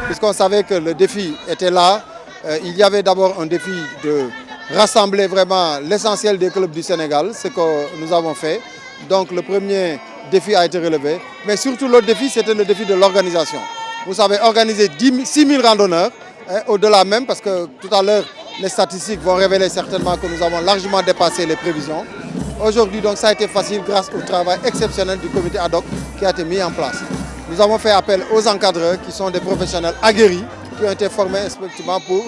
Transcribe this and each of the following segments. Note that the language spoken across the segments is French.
Puisqu'on savait que le défi était là, il y avait d'abord un défi de rassembler vraiment l'essentiel des clubs du Sénégal, ce que nous avons fait. Donc le premier défi a été relevé, mais surtout l'autre défi, c'était le défi de l'organisation. Vous savez, organiser 6 000 randonneurs, au-delà même, parce que tout à l'heure, les statistiques vont révéler certainement que nous avons largement dépassé les prévisions. Aujourd'hui, donc, ça a été facile grâce au travail exceptionnel du comité ad hoc qui a été mis en place. Nous avons fait appel aux encadreurs qui sont des professionnels aguerris, qui ont été formés effectivement pour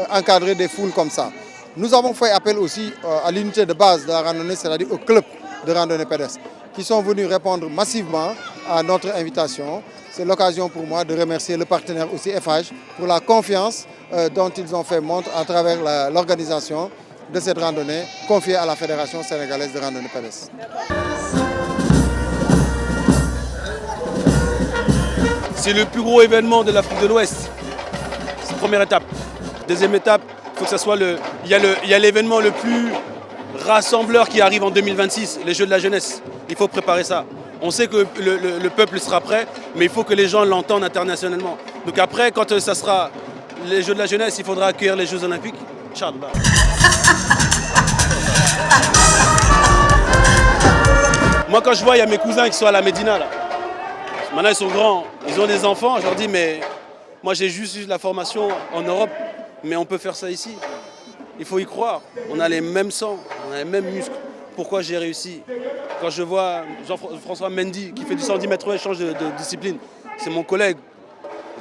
encadrer des foules comme ça. Nous avons fait appel aussi à l'unité de base de la randonnée, c'est-à-dire au club de randonnée pédestre, qui sont venus répondre massivement à notre invitation. C'est l'occasion pour moi de remercier le partenaire aussi FH pour la confiance dont ils ont fait montre à travers l'organisation de cette randonnée confiée à la Fédération sénégalaise de randonnée pédestre. C'est le plus gros événement de l'Afrique de l'Ouest. C'est la première étape. Deuxième étape, il faut que ça soit il y a l'événement le plus rassembleur qui arrive en 2026, les Jeux de la jeunesse. Il faut préparer ça. On sait que le peuple sera prêt, mais il faut que les gens l'entendent internationalement. Donc après, quand ça sera les Jeux de la jeunesse, il faudra accueillir les Jeux olympiques. Inch'Allah. Moi, quand je vois, il y a mes cousins qui sont à la Médina, là. Maintenant, ils sont grands, ils ont des enfants. Je leur dis, mais moi, j'ai juste eu la formation en Europe, mais on peut faire ça ici. Il faut y croire. On a les mêmes sangs, on a les mêmes muscles. Pourquoi j'ai réussi? Quand je vois Jean-François Mendy qui fait du 110 mètres, il change de discipline. C'est mon collègue.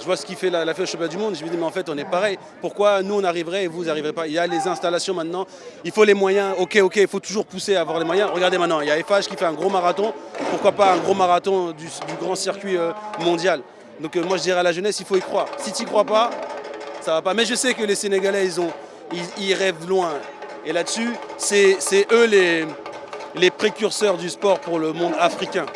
Je vois ce qu'il fait, la fait au championnat du monde. Je me dis, mais en fait, on est pareil. Pourquoi nous, on arriverait et vous n'arriverez pas? Il y a les installations maintenant. Il faut les moyens. Ok, il faut toujours pousser à avoir les moyens. Regardez maintenant, il y a FH qui fait un gros marathon. Pourquoi pas un gros marathon du grand circuit mondial? Donc moi, je dirais à la jeunesse, il faut y croire. Si tu n'y crois pas, ça va pas. Mais je sais que les Sénégalais, ils rêvent loin. Et là-dessus, c'est eux les précurseurs du sport pour le monde africain.